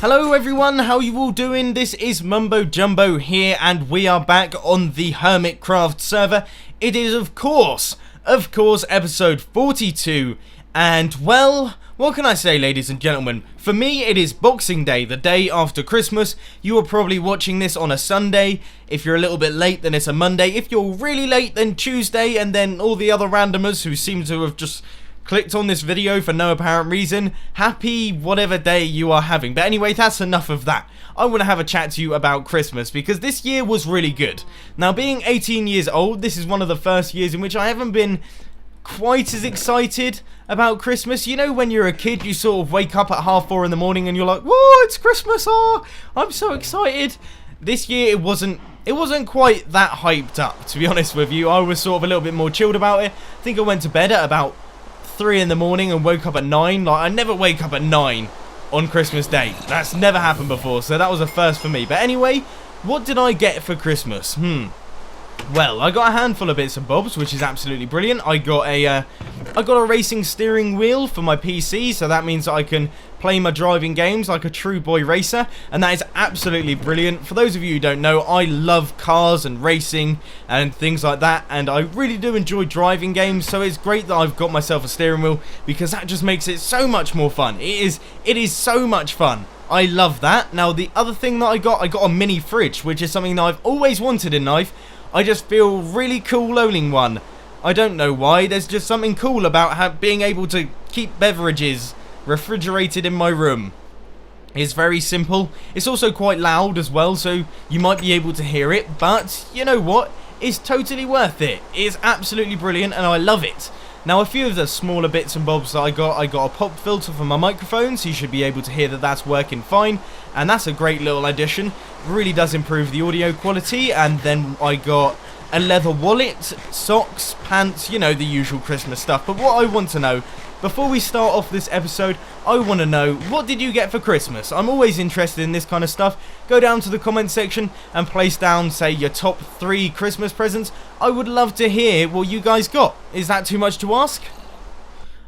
Hello everyone, how you all doing? This is Mumbo Jumbo here, and we are back on the HermitCraft server. It is of course, episode 42, and well, what can I say, ladies and gentlemen? For me, it is Boxing Day, the day after Christmas. You are probably watching this on a Sunday. If you're a little bit late, then it's a Monday. If you're really late, then Tuesday, and then all the other randomers who seem to have just clicked on this video for no apparent reason, happy whatever day you are having. But anyway, that's enough of that. I want to have a chat to you about Christmas, because this year was really good. Now, being 18 years old, this is one of the first years in which I haven't been quite as excited about Christmas. You know, when you're a kid, you sort of wake up at 4:30 in the morning and you're like, whoa, it's Christmas, oh, I'm so excited. This year, it wasn't quite that hyped up, to be honest with you. I was sort of a little bit more chilled about it. I think I went to bed at about 3 in the morning and woke up at 9. Like, I never wake up at 9 on Christmas Day. That's never happened before, so that was a first for me. But anyway, what did I get for Christmas? Well, I got a handful of bits and bobs, which is absolutely brilliant. I got a racing steering wheel for my PC, so that means that I can play my driving games like a true boy racer, and that is absolutely brilliant. For those of you who don't know, I love cars and racing and things like that, and I really do enjoy driving games, so it's great that I've got myself a steering wheel, because that just makes it so much more fun. It is so much fun. I love that. Now, the other thing that I got a mini fridge, which is something that I've always wanted in life. I just feel really cool owning one. I don't know why, there's just something cool about being able to keep beverages refrigerated in my room. It's very simple. It's also quite loud as well, so you might be able to hear it, but you know what? It's totally worth it. It's absolutely brilliant and I love it. Now, a few of the smaller bits and bobs that I got a pop filter for my microphone, so you should be able to hear that that's working fine, and that's a great little addition. It really does improve the audio quality. And then I got a leather wallet, socks, pants, you know, the usual Christmas stuff. But what I want to know, before we start off this episode, I want to know, what did you get for Christmas? I'm always interested in this kind of stuff. Go down to the comment section and place down, say, your top 3 Christmas presents. I would love to hear what you guys got. Is that too much to ask?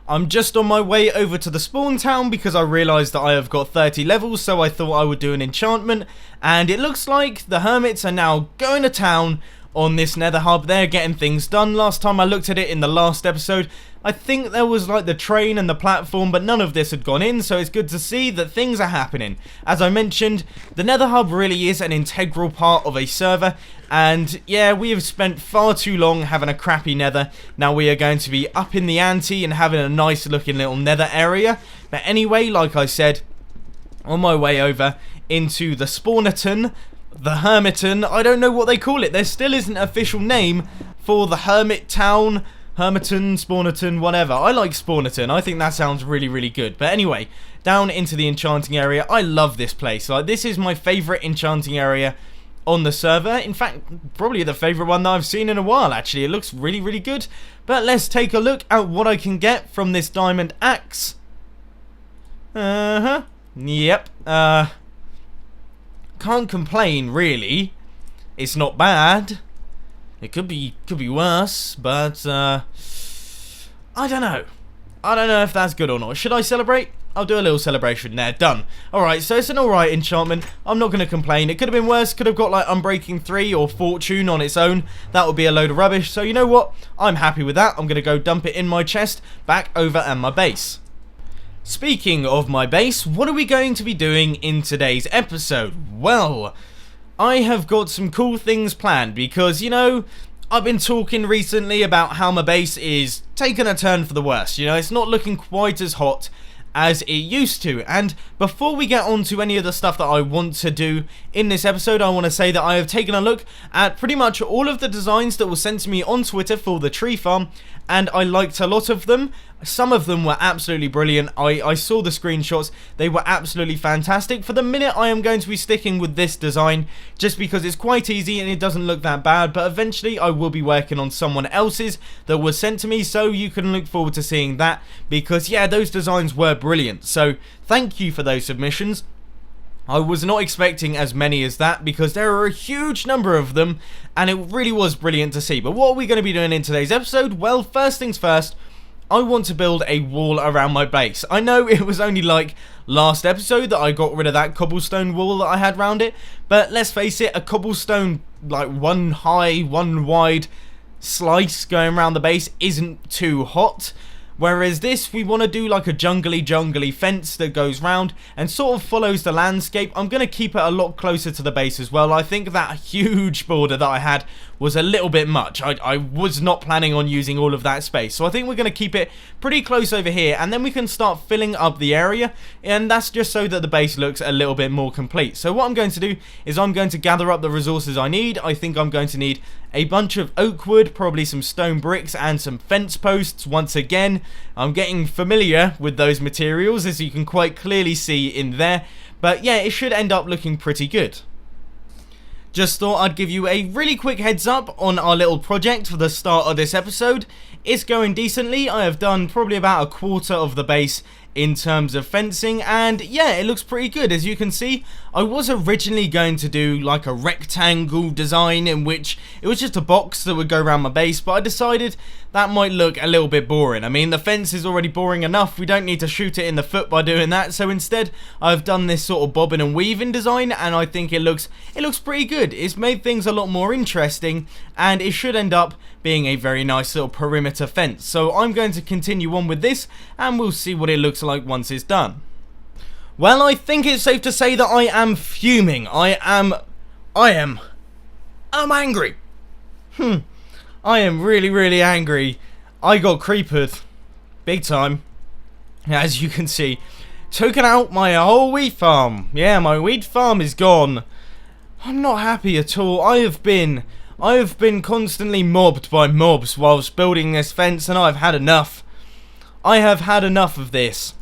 I'm just on my way over to the spawn town because I realised that I have got 30 levels, so I thought I would do an enchantment. And it looks like the hermits are now going to town on this Nether hub. They're getting things done. Last time I looked at it in the last episode, I think there was like the train and the platform, but none of this had gone in, so it's good to see that things are happening. As I mentioned, the Nether hub really is an integral part of a server, and yeah, we have spent far too long having a crappy Nether. Now we are going to be up in the ante and having a nice looking little Nether area. But anyway, like I said, on my way over into the Spawnerton, the Hermiton, I don't know what they call it. There still isn't an official name for the Hermit Town, Hermiton, Spawnerton, whatever. I like Spawnerton. I think that sounds really, really good. But anyway, down into the enchanting area. I love this place. Like, this is my favourite enchanting area on the server. In fact, probably the favourite one that I've seen in a while, actually. It looks really, really good. But let's take a look at what I can get from this diamond axe. Yep. Can't complain, really. It's not bad. It could be worse, but I don't know. I don't know if that's good or not. Should I celebrate? I'll do a little celebration there. Done. Alright, so it's an alright enchantment. I'm not going to complain. It could have been worse. Could have got like Unbreaking 3 or Fortune on its own. That would be a load of rubbish. So you know what? I'm happy with that. I'm going to go dump it in my chest back over at my base. Speaking of my base, what are we going to be doing in today's episode? Well, I have got some cool things planned because, you know, I've been talking recently about how my base is taking a turn for the worse. You know, it's not looking quite as hot as it used to. And before we get on to any of the stuff that I want to do in this episode, I want to say that I have taken a look at pretty much all of the designs that were sent to me on Twitter for the tree farm, and I liked a lot of them. Some of them were absolutely brilliant. I saw the screenshots. They were absolutely fantastic. For the minute, I am going to be sticking with this design just because it's quite easy and it doesn't look that bad, but eventually I will be working on someone else's that was sent to me, so you can look forward to seeing that because, yeah, those designs were brilliant. So thank you for those submissions. I was not expecting as many as that because there are a huge number of them and it really was brilliant to see. But what are we going to be doing in today's episode? Well, first things first, I want to build a wall around my base. I know it was only like last episode that I got rid of that cobblestone wall that I had around it, but let's face it, a cobblestone like one high, one wide slice going around the base isn't too hot. Whereas this, we want to do like a jungly fence that goes round and sort of follows the landscape. I'm going to keep it a lot closer to the base as well. I think that huge border that I had was a little bit much. I was not planning on using all of that space. So I think we're going to keep it pretty close over here, and then we can start filling up the area, and that's just so that the base looks a little bit more complete. So what I'm going to do is I'm going to gather up the resources I need. I think I'm going to need a bunch of oak wood, probably some stone bricks and some fence posts. Once again, I'm getting familiar with those materials, as you can quite clearly see in there. But yeah, it should end up looking pretty good. Just thought I'd give you a really quick heads up on our little project for the start of this episode. It's going decently. I have done probably about a quarter of the base in terms of fencing, and yeah, it looks pretty good. As you can see, I was originally going to do like a rectangle design in which it was just a box that would go around my base, but I decided that might look a little bit boring. I mean, the fence is already boring enough. We don't need to shoot it in the foot by doing that. So instead, I've done this sort of bobbing and weaving design, and I think it looks pretty good. It's made things a lot more interesting, and it should end up being a very nice little perimeter fence. So I'm going to continue on with this, and we'll see what it looks like once it's done. Well, I think it's safe to say that I am fuming. I'm angry. I am really angry. I got creepered big time, as you can see. Taken out my whole wheat farm. Yeah, my wheat farm is gone. I'm not happy at all. I have been constantly mobbed by mobs whilst building this fence, and I've had enough. I have had enough of this.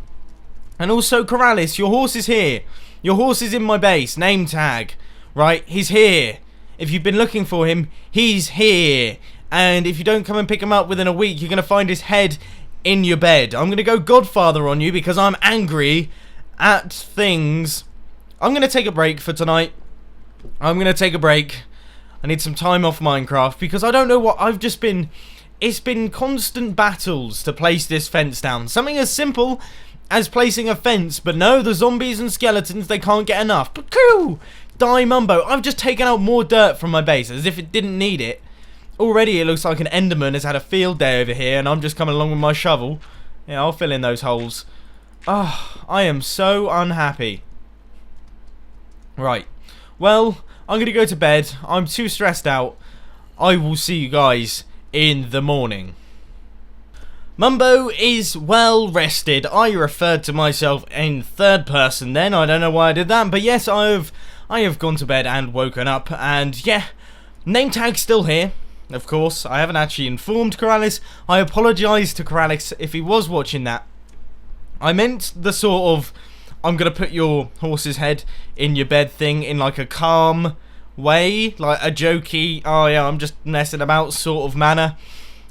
And also, Corrales, your horse is here. Your horse is in my base. Name tag. Right? He's here. If you've been looking for him, he's here. And if you don't come and pick him up within a week, you're going to find his head in your bed. I'm going to go Godfather on you because I'm angry at things. I'm going to take a break for tonight. I'm going to take a break. I need some time off Minecraft because I don't know what I've just been... It's been constant battles to place this fence down. Something as simple as placing a fence, but no, the zombies and skeletons, they can't get enough. But cool! Die Mumbo. I've just taken out more dirt from my base as if it didn't need it. Already it looks like an Enderman has had a field day over here, and I'm just coming along with my shovel. Yeah, I'll fill in those holes. Ah, I am so unhappy. Right. Well, I'm going to go to bed. I'm too stressed out. I will see you guys in the morning. Mumbo is well rested. I referred to myself in third person then. I don't know why I did that, but yes, I have gone to bed and woken up, and yeah, name tag's still here. Of course, I haven't actually informed Corrales. I apologise to Corrales if he was watching that. I meant the sort of, I'm going to put your horse's head in your bed thing in like a calm way, like a jokey, oh yeah, I'm just messing about sort of manner.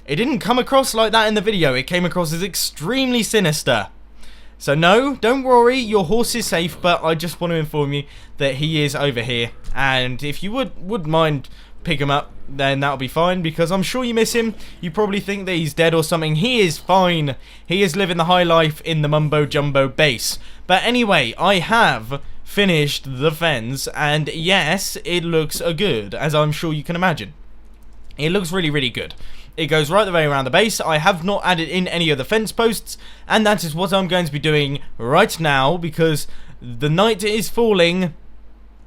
It didn't come across like that in the video. It came across as extremely sinister. So no, don't worry, your horse is safe, but I just want to inform you that he is over here. And if you would mind pick him up, then that'll be fine, because I'm sure you miss him. You probably think that he's dead or something. He is fine. He is living the high life in the Mumbo Jumbo base. But anyway, I have finished the fence, and yes, it looks good, as I'm sure you can imagine. It looks really good. It goes right the way around the base. I have not added in any of the fence posts, and that is what I'm going to be doing right now, because the night is falling,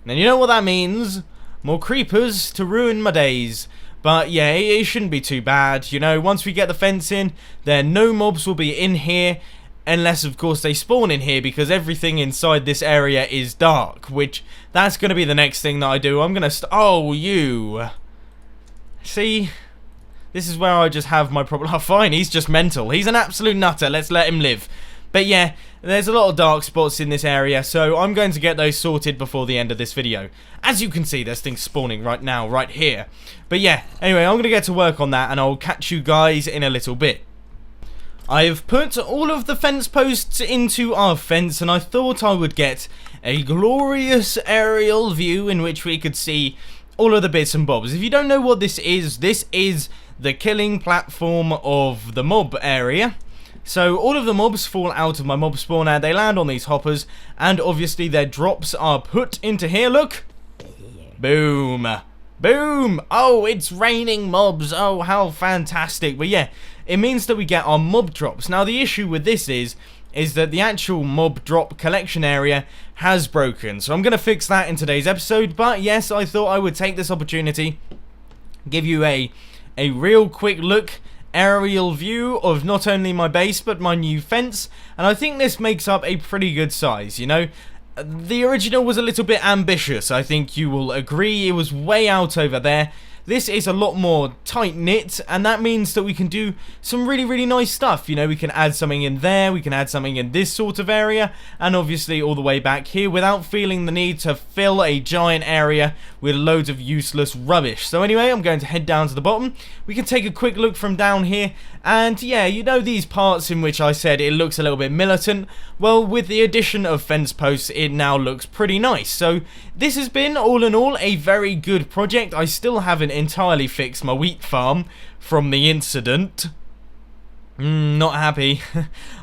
and you know what that means. More creepers to ruin my days. But yeah, it shouldn't be too bad. You know, once we get the fence in, then no mobs will be in here, unless of course they spawn in here, because everything inside this area is dark, which that's going to be the next thing that I do. I'm going to oh, you see, this is where I just have my problem. Oh, fine, he's just mental. He's an absolute nutter. Let's let him live. But yeah, there's a lot of dark spots in this area, so I'm going to get those sorted before the end of this video. As you can see, there's things spawning right now, right here. But yeah, anyway, I'm going to get to work on that, and I'll catch you guys in a little bit. I have put all of the fence posts into our fence, and I thought I would get a glorious aerial view in which we could see all of the bits and bobs. If you don't know what this is the killing platform of the mob area. So all of the mobs fall out of my mob spawner, they land on these hoppers, and obviously their drops are put into here, look. Boom. Boom. Oh, it's raining mobs. Oh, how fantastic. But yeah, it means that we get our mob drops. Now the issue with this is that the actual mob drop collection area has broken. So I'm going to fix that in today's episode. But yes, I thought I would take this opportunity, give you a real quick look, aerial view of not only my base but my new fence, and I think this makes up a pretty good size, you know. The original was a little bit ambitious, I think you will agree. It was way out over there. This is a lot more tight-knit, and that means that we can do some really, really nice stuff. You know, we can add something in there, we can add something in this sort of area, and obviously all the way back here without feeling the need to fill a giant area with loads of useless rubbish. So anyway, I'm going to head down to the bottom. We can take a quick look from down here, and yeah, you know these parts in which I said it looks a little bit militant? Well, with the addition of fence posts, it now looks pretty nice. So this has been, all in all, a very good project. I still haven't entirely fixed my wheat farm from the incident. Not happy.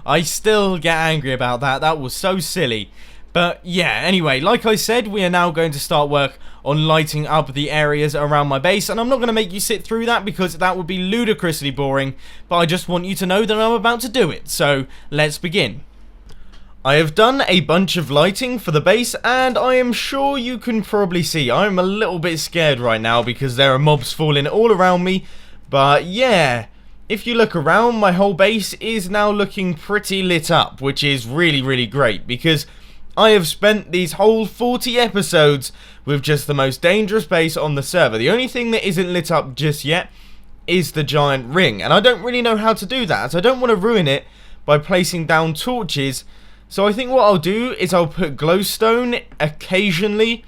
I still get angry about that. That was so silly. But yeah, anyway, like I said, we are now going to start work on lighting up the areas around my base, and I'm not going to make you sit through that because that would be ludicrously boring, but I just want you to know that I'm about to do it. So let's begin. I have done a bunch of lighting for the base, and I am sure you can probably see I'm a little bit scared right now because there are mobs falling all around me. But yeah, if you look around, my whole base is now looking pretty lit up, which is really, really great because I have spent these whole 40 episodes with just the most dangerous base on the server. The only thing that isn't lit up just yet is the giant ring, and I don't really know how to do that, so I don't want to ruin it by placing down torches. So I think what I'll do is I'll put glowstone occasionally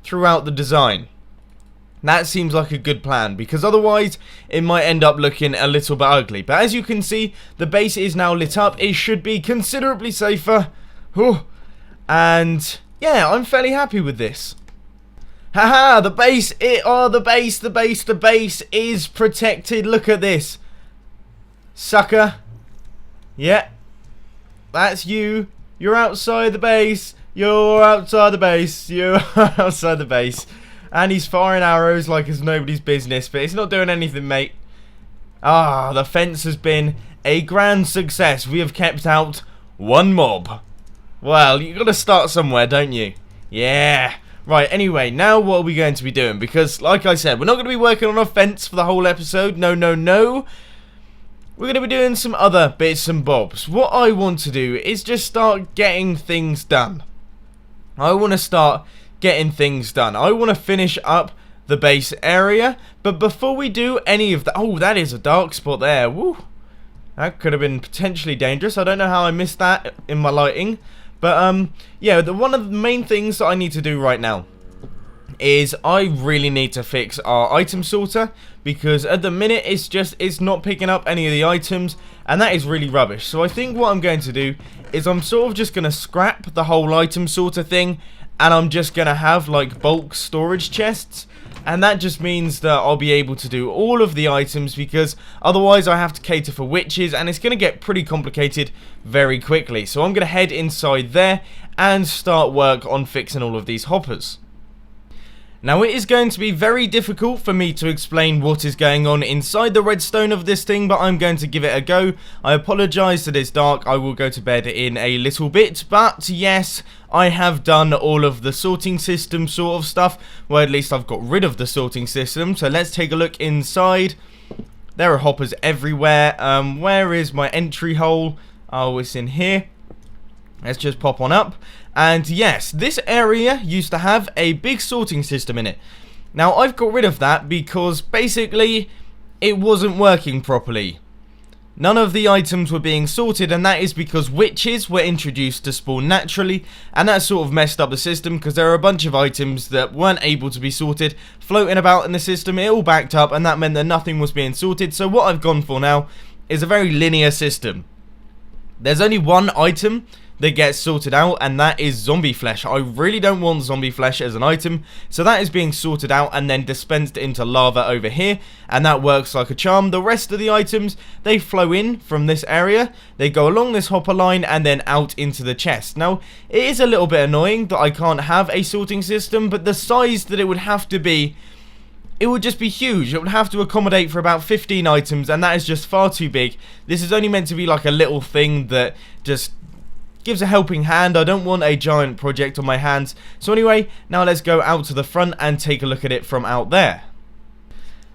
throughout the design. That seems like a good plan, because otherwise it might end up looking a little bit ugly. But as you can see, the base is now lit up. It should be considerably safer. And yeah, I'm fairly happy with this. Haha, the base is protected. Look at this. Sucker. Yeah. That's you. You're outside the base. You're outside the base. You're outside the base. And he's firing arrows like it's nobody's business, but it's not doing anything, mate. Ah, the fence has been a grand success. We have kept out one mob. Well, you got to start somewhere, don't you? Yeah. Right, anyway, now what are we going to be doing? Because, like I said, we're not going to be working on a fence for the whole episode. No, no, no. We're going to be doing some other bits and bobs. What I want to do is just start getting things done. I want to start getting things done. I want to finish up the base area. But before we do any of that... Oh, that is a dark spot there. Woo. That could have been potentially dangerous. I don't know how I missed that in my lighting. But, yeah, one of the main things that I need to do right now is I really need to fix our item sorter, because at the minute it's not picking up any of the items, and that is really rubbish. So I think what I'm going to do is I'm sort of just going to scrap the whole item sorter thing, and I'm just going to have like bulk storage chests, and that just means that I'll be able to do all of the items, because otherwise I have to cater for witches, and it's going to get pretty complicated very quickly. So I'm going to head inside there and start work on fixing all of these hoppers. Now, it is going to be very difficult for me to explain what is going on inside the redstone of this thing, but I'm going to give it a go. I apologise that it's dark. I will go to bed in a little bit, but yes, I have done all of the sorting system sort of stuff. Well, at least I've got rid of the sorting system, so let's take a look inside. There are hoppers everywhere. Where is my entry hole? Oh, it's in here. Let's just pop on up. And yes, this area used to have a big sorting system in it. Now, I've got rid of that because basically it wasn't working properly. None of the items were being sorted, and that is because witches were introduced to spawn naturally, and that sort of messed up the system because there are a bunch of items that weren't able to be sorted floating about in the system. It all backed up, and that meant that nothing was being sorted. So what I've gone for now is a very linear system. There's only one item that gets sorted out, and that is zombie flesh. I really don't want zombie flesh as an item, so that is being sorted out and then dispensed into lava over here, and that works like a charm. The rest of the items, they flow in from this area, they go along this hopper line and then out into the chest. Now, it is a little bit annoying that I can't have a sorting system, but the size that it would have to be, it would just be huge. It would have to accommodate for about 15 items, and that is just far too big. This is only meant to be like a little thing that just gives a helping hand. I don't want a giant project on my hands. So anyway, now let's go out to the front and take a look at it from out there.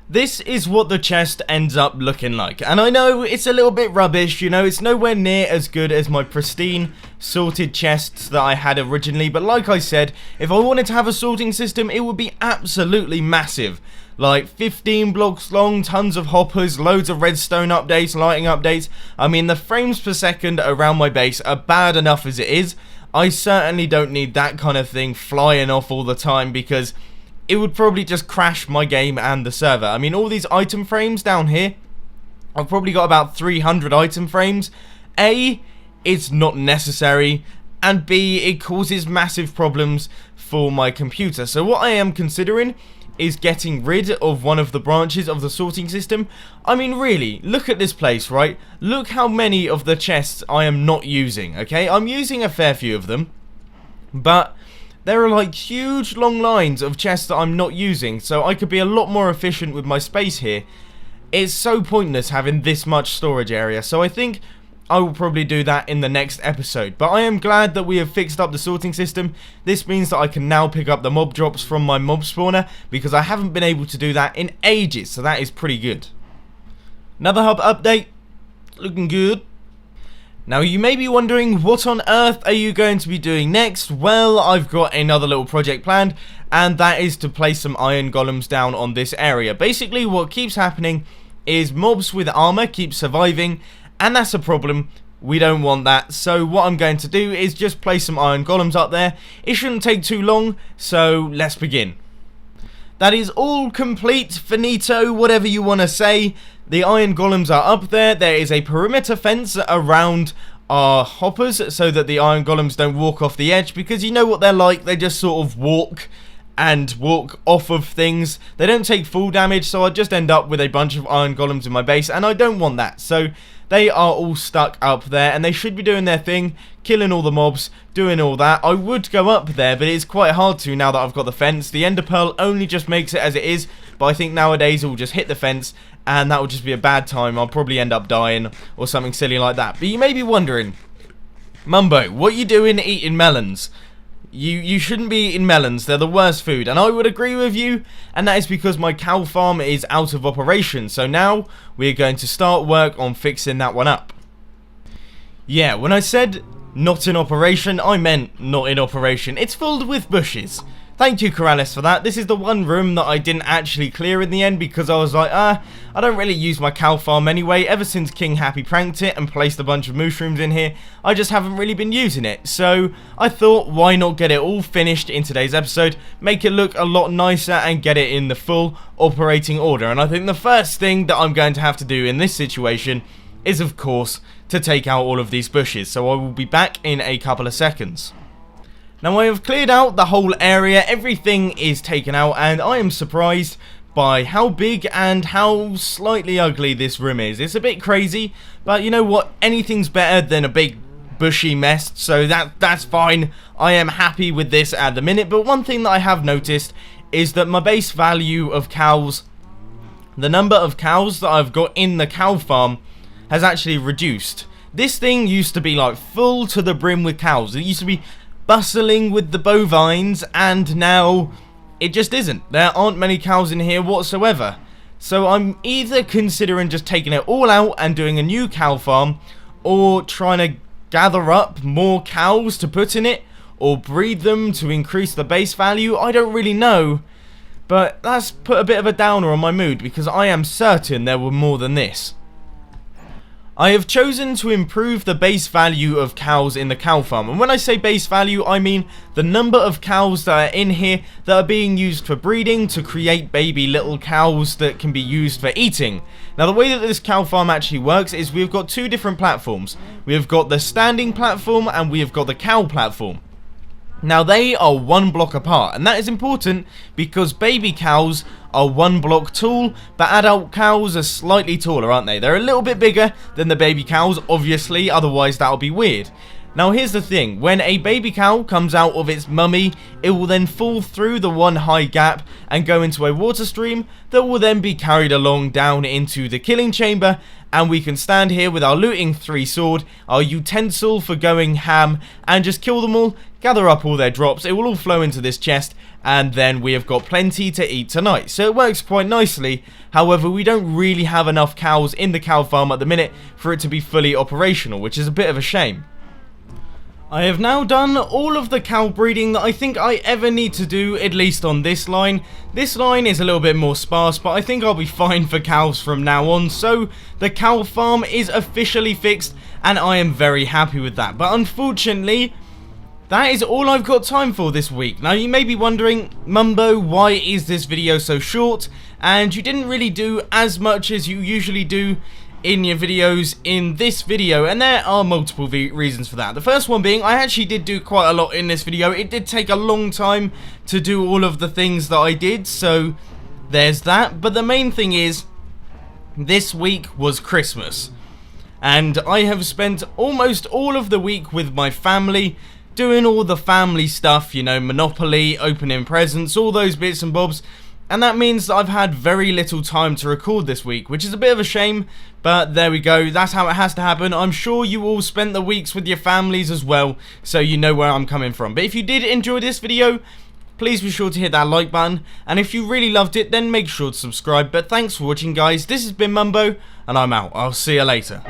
This is what the chest ends up looking like, and I know it's a little bit rubbish, you know, it's nowhere near as good as my pristine sorted chests that I had originally, but like I said, if I wanted to have a sorting system, it would be absolutely massive. Like 15 blocks long, tons of hoppers, loads of redstone updates, lighting updates. I mean, the frames per second around my base are bad enough as it is. I certainly don't need that kind of thing flying off all the time, because it would probably just crash my game and the server. I mean, all these item frames down here, I've probably got about 300 item frames. A, it's not necessary, and B, it causes massive problems for my computer. So what I am considering is getting rid of one of the branches of the sorting system. I mean, really, look at this place, right? Look how many of the chests I am not using, okay? I'm using a fair few of them, but there are like huge long lines of chests that I'm not using, so I could be a lot more efficient with my space here. It's so pointless having this much storage area, so I think I will probably do that in the next episode. But I am glad that we have fixed up the sorting system. This means that I can now pick up the mob drops from my mob spawner, because I haven't been able to do that in ages, so that is pretty good. Another hub update, looking good. Now, you may be wondering, what on earth are you going to be doing next? Well, I've got another little project planned, and that is to place some iron golems down on this area. Basically, what keeps happening is mobs with armor keep surviving, and that's a problem. We don't want that, so what I'm going to do is just place some iron golems up there. It shouldn't take too long, so let's begin. That is all complete, finito, whatever you want to say. The iron golems are up there. There is a perimeter fence around our hoppers so that the iron golems don't walk off the edge, because you know what they're like. They just sort of walk off of things. They don't take full damage, so I just end up with a bunch of iron golems in my base, and I don't want that. So they are all stuck up there, and they should be doing their thing, killing all the mobs, doing all that. I would go up there, but it's quite hard to now that I've got the fence. The ender pearl only just makes it as it is, but I think nowadays it will just hit the fence, and that will just be a bad time. I'll probably end up dying or something silly like that. But you may be wondering, Mumbo, what you doing eating melons? You shouldn't be eating melons, they're the worst food, and I would agree with you, and that is because my cow farm is out of operation, so now we're going to start work on fixing that one up. Yeah, when I said not in operation, I meant not in operation. It's filled with bushes. Thank you, Corrales, for that. This is the one room that I didn't actually clear in the end, because I was like, I don't really use my cow farm anyway. Ever since King Happy pranked it and placed a bunch of mushrooms in here, I just haven't really been using it. So I thought, why not get it all finished in today's episode, make it look a lot nicer and get it in the full operating order. And I think the first thing that I'm going to have to do in this situation is, of course, to take out all of these bushes. So I will be back in a couple of seconds. Now, I have cleared out the whole area, everything is taken out, and I am surprised by how big and how slightly ugly this room is. It's a bit crazy, but you know what, anything's better than a big bushy mess, so that's fine. I am happy with this at the minute, but one thing that I have noticed is that my base value of cows, the number of cows that I've got in the cow farm, has actually reduced. This thing used to be like full to the brim with cows. It used to be bustling with the bovines, and now it just isn't. There aren't many cows in here whatsoever. So I'm either considering just taking it all out and doing a new cow farm, or trying to gather up more cows to put in it, or breed them to increase the base value. I don't really know, but that's put a bit of a downer on my mood, because I am certain there were more than this. I have chosen to improve the base value of cows in the cow farm, and when I say base value, I mean the number of cows that are in here that are being used for breeding to create baby little cows that can be used for eating. Now, the way that this cow farm actually works is we've got two different platforms. We have got the standing platform and we have got the cow platform. Now, they are 1 block apart, and that is important because baby cows are 1 block tall, but adult cows are slightly taller, aren't they? They're a little bit bigger than the baby cows, obviously, otherwise that'll be weird. Now, here's the thing. When a baby cow comes out of its mummy, it will then fall through the 1 high gap and go into a water stream that will then be carried along down into the killing chamber, and we can stand here with our looting 3 sword, our utensil for going ham, and just kill them all, gather up all their drops. It will all flow into this chest, and then we have got plenty to eat tonight. So it works quite nicely. However, we don't really have enough cows in the cow farm at the minute for it to be fully operational, which is a bit of a shame. I have now done all of the cow breeding that I think I ever need to do, at least on this line. This line is a little bit more sparse, but I think I'll be fine for cows from now on. So the cow farm is officially fixed, and I am very happy with that. But unfortunately, that is all I've got time for this week. Now, you may be wondering, Mumbo, why is this video so short? And you didn't really do as much as you usually do in your videos in this video, and there are multiple reasons for that. The first one being, I actually did do quite a lot in this video. It did take a long time to do all of the things that I did, so there's that. But the main thing is, this week was Christmas, and I have spent almost all of the week with my family, doing all the family stuff, you know, Monopoly, opening presents, all those bits and bobs. And that means that I've had very little time to record this week, which is a bit of a shame, but there we go, that's how it has to happen. I'm sure you all spent the weeks with your families as well, so you know where I'm coming from. But if you did enjoy this video, please be sure to hit that like button, and if you really loved it, then make sure to subscribe. But thanks for watching, guys. This has been Mumbo, and I'm out. I'll see you later.